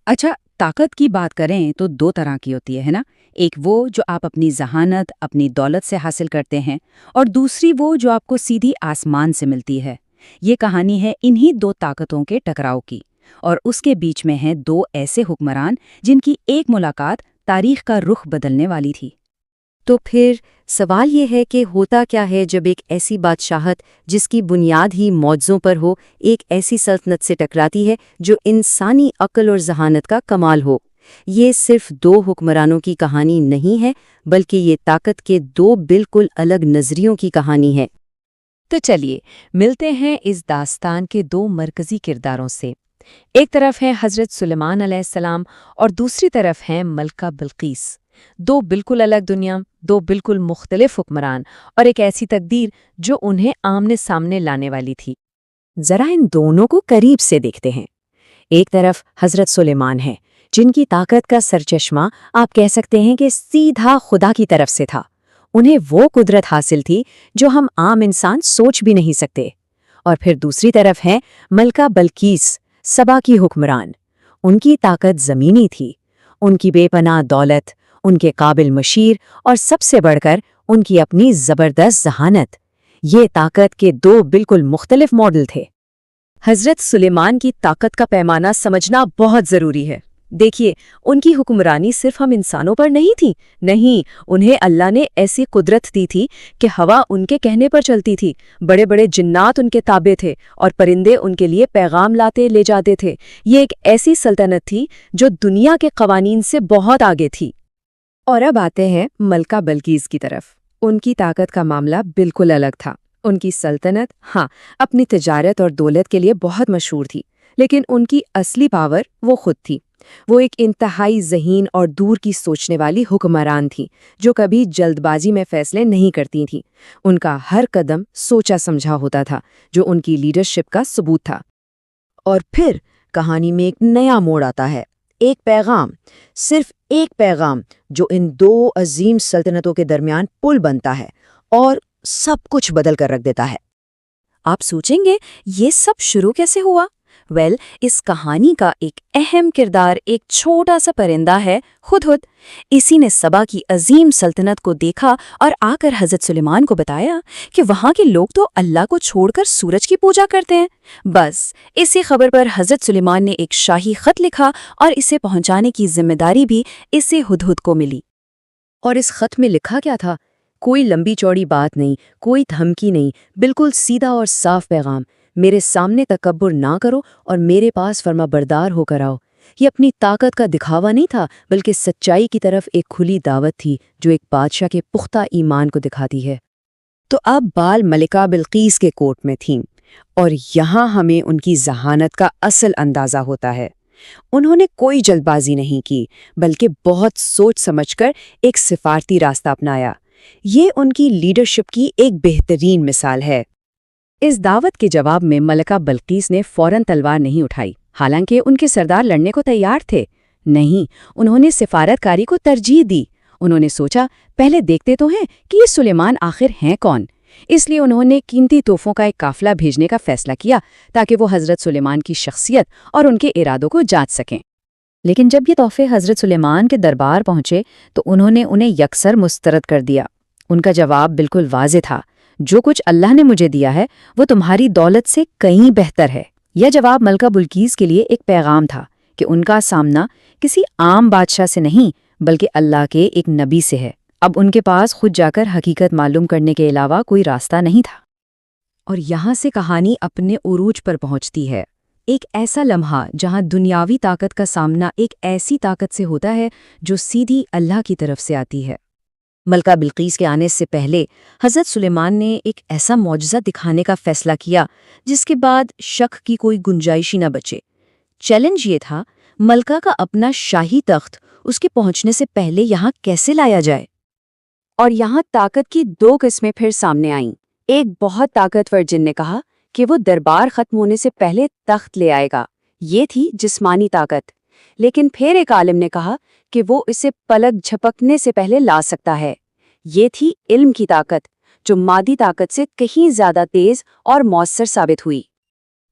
अच्छा, ताकत की बात करें तो दो तरह की होती है ना? एक वो जो आप अपनी ज़हानत, अपनी दौलत से हासिल करते हैं और दूसरी वो जो आपको सीधी आसमान से मिलती है। ये कहानी है इन्हीं दो ताकतों के टकराव की। और उसके बीच में हैं दो ऐसे हुक्मरान जिनकी एक मुलाकात तारीख का रुख बदलने वाली थी। तो फिर सवाल ये है कि होता क्या है जब एक ऐसी बादशाहत जिसकी बुनियाद ही मौजज़ों पर हो, एक ऐसी सल्तनत से टकराती है जो इंसानी अक्ल और जहानत का कमाल हो। ये सिर्फ दो हुक्मरानों की कहानी नहीं है, बल्कि ये ताकत के दो बिल्कुल अलग नज़रियों की कहानी है। तो चलिए मिलते हैं इस दास्तान के दो मरकजी किरदारों से। एक तरफ है हज़रत सुलेमान अलैहिस्सलाम और दूसरी तरफ है मलका बिल्कीस। दो बिल्कुल अलग दुनिया, दो बिल्कुल मुख्तलिफ हुक्मरान और एक ऐसी तकदीर जो उन्हें आमने सामने लाने वाली थी। ज़रा इन दोनों को करीब से देखते हैं। एक तरफ हज़रत सुलेमान है, जिनकी ताकत का सरचश्मा आप कह सकते हैं कि सीधा खुदा की तरफ से था। उन्हें वो कुदरत हासिल थी जो हम आम इंसान सोच भी नहीं सकते। और फिर दूसरी तरफ है मलका बल्कीस, सबा की हुक्मरान। उनकी ताकत ज़मीनी थी। उनकी बेपनाह दौलत, उनके काबिल मशीर और सबसे बढ़कर उनकी अपनी ज़बरदस्त जहानत। ये ताकत के दो बिल्कुल मुख्तलिफ मॉडल थे। हज़रत सुलेमान की ताकत का पैमाना समझना बहुत ज़रूरी है। देखिए, उनकी हुक्मरानी सिर्फ हम इंसानों पर नहीं थी। नहीं, उन्हें अल्लाह ने ऐसी कुदरत दी थी कि हवा उनके कहने पर चलती थी, बड़े बड़े जिन्नात उनके ताबे थे और परिंदे उनके लिए पैगाम लाते ले जाते थे। ये एक ऐसी सल्तनत थी जो दुनिया के कवानीन से बहुत आगे थी। और अब आते हैं मलका बल्कीस की तरफ। उनकी ताकत का मामला बिल्कुल अलग था। उनकी सल्तनत, हाँ, अपनी तिजारत और दौलत के लिए बहुत मशहूर थी, लेकिन उनकी असली पावर वो खुद थी। वो एक इंतहाई ज़हीन और दूर की सोचने वाली हुक्मरान थी, जो कभी जल्दबाजी में फैसले नहीं करती थी। उनका हर कदम सोचा समझा होता था, जो उनकी लीडरशिप का सबूत था। और फिर कहानी में एक नया मोड़ आता है। एक पैगाम, सिर्फ एक पैगाम, जो इन दो अजीम सल्तनतों के दरमियान पुल बनता है और सब कुछ बदल कर रख देता है। आप सोचेंगे, ये सब शुरू कैसे हुआ? इस कहानी का एक अहम किरदार एक छोटा सा परिंदा है, हुदहुद। इसी ने सबा की अजीम सल्तनत को देखा और आकर हज़रत सुलेमान को बताया कि वहाँ के लोग तो अल्लाह को छोड़कर सूरज की पूजा करते हैं। बस इसी खबर पर हज़रत सुलेमान ने एक शाही खत लिखा और इसे पहुँचाने की जिम्मेदारी भी इसे हुदहुद को मिली। और इस खत में लिखा क्या था? कोई लंबी चौड़ी बात नहीं, कोई धमकी नहीं, बिल्कुल सीधा और साफ पैगाम। मेरे सामने तकब्बुर ना करो और मेरे पास फर्माबरदार होकर आओ। ये अपनी ताकत का दिखावा नहीं था, बल्कि सच्चाई की तरफ एक खुली दावत थी, जो एक बादशाह के पुख्ता ईमान को दिखाती है। तो अब बाल मलिका बिल्कीस के कोर्ट में थीं, और यहाँ हमें उनकी जहानत का असल अंदाज़ा होता है। उन्होंने कोई जल्दबाजी नहीं की, बल्कि बहुत सोच समझकर एक सिफारती रास्ता अपनाया। ये उनकी लीडरशिप की एक बेहतरीन मिसाल है। इस दावत के जवाब में मलका बल्कीस ने फौरन तलवार नहीं उठाई, हालांकि उनके सरदार लड़ने को तैयार थे। नहीं, उन्होंने सिफारतकारी को तरजीह दी। उन्होंने सोचा, पहले देखते तो हैं कि ये सुलेमान आखिर हैं कौन। इसलिए उन्होंने कीमती तोहफों का एक काफिला भेजने का फैसला किया, ताकि वो हज़रत सुलेमान की शख्सियत और उनके इरादों को जांच सकें। लेकिन जब ये तोहफे हज़रत सुलेमान के दरबार पहुंचे तो उन्होंने उन्हें यकसर मुस्तरद कर दिया। उनका जवाब बिल्कुल वाज़ेह था, जो कुछ अल्लाह ने मुझे दिया है वो तुम्हारी दौलत से कहीं बेहतर है। यह जवाब मलका बिल्कीस के लिए एक पैगाम था कि उनका सामना किसी आम बादशाह से नहीं, बल्कि अल्लाह के एक नबी से है। अब उनके पास खुद जाकर हकीकत मालूम करने के अलावा कोई रास्ता नहीं था। और यहाँ से कहानी अपने उरूज पर पहुँचती है। एक ऐसा लम्हा जहाँ दुनियावी ताकत का सामना एक ऐसी ताकत से होता है जो सीधी अल्लाह की तरफ से आती है। मलका बिल्कीस के आने से पहले हज़रत सुलेमान ने एक ऐसा मौजज़ा दिखाने का फैसला किया जिसके बाद शक की कोई गुंजाइश ही न बचे। चैलेंज ये था, मलका का अपना शाही तख्त उसके पहुंचने से पहले यहाँ कैसे लाया जाए। और यहाँ ताकत की दो किस्में फिर सामने आईं। एक बहुत ताकतवर जिन ने कहा कि वो दरबार खत्म होने से पहले तख्त ले आएगा। ये थी जिस्मानी ताकत। लेकिन फिर एक आलिम ने कहा कि वो इसे पलक झपकने से पहले ला सकता है। ये थी इल्म की ताकत, जो मादी ताकत से कहीं ज्यादा तेज और मौसर साबित हुई।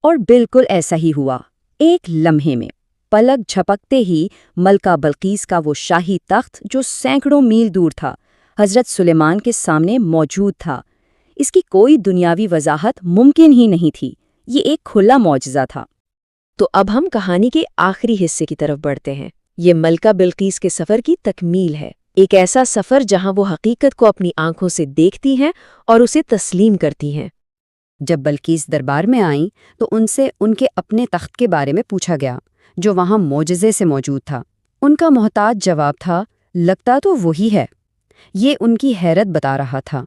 और बिल्कुल ऐसा ही हुआ। एक लम्हे में पलक झपकते ही मलका बल्कीस का वो शाही तख्त जो सैकड़ों मील दूर था, हजरत सुलेमान के सामने मौजूद था। इसकी कोई दुनियावी वजाहत मुमकिन ही नहीं थी। ये एक खुला मौजज़ा था। तो अब हम कहानी के आखिरी हिस्से की तरफ बढ़ते हैं। ये मलका बिल्कीस के सफ़र की तकमील है, एक ऐसा सफ़र जहां वो हकीकत को अपनी आंखों से देखती हैं और उसे तस्लीम करती हैं। जब बल्कीस दरबार में आईं तो उनसे उनके अपने तख्त के बारे में पूछा गया, जो वहाँ मोजज़े से मौजूद था। उनका मोहताज जवाब था, लगता तो वही है। ये उनकी हैरत बता रहा था।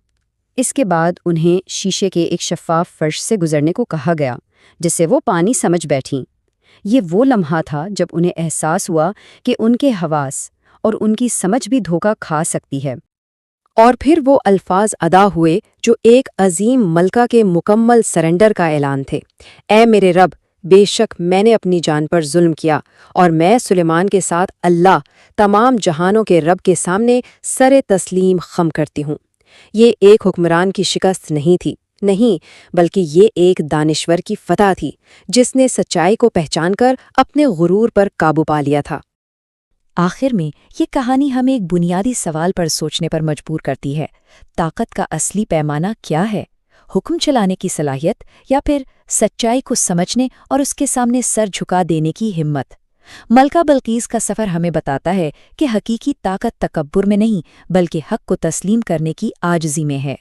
इसके बाद उन्हें शीशे के एक शफ़ाफ फर्श से गुजरने को कहा गया, जिससे वो पानी समझ बैठीं। ये वो लम्हा था जब उन्हें एहसास हुआ कि उनके हवास और उनकी समझ भी धोखा खा सकती है। और फिर वो अल्फाज अदा हुए जो एक अजीम मलका के मुकम्मल सरेंडर का ऐलान थे। ऐ मेरे रब, बेशक मैंने अपनी जान पर जुल्म किया और मैं सुलेमान के साथ अल्लाह तमाम जहानों के रब के सामने सरे तस्लीम खम करती हूँ। ये एक हुक्मरान की शिकस्त नहीं थी, नहीं, बल्कि ये एक दानिश्वर की फतह थी जिसने सच्चाई को पहचानकर अपने गुरूर पर काबू पा लिया था। आखिर में ये कहानी हमें एक बुनियादी सवाल पर सोचने पर मजबूर करती है। ताकत का असली पैमाना क्या है? हुक्म चलाने की सलाहियत या फिर सच्चाई को समझने और उसके सामने सर झुका देने की हिम्मत? मलका बल्कीस का सफ़र हमें बताता है कि हकीकी ताकत तकब्बुर में नहीं, बल्कि हक को तस्लीम करने की आजिज़ी में है।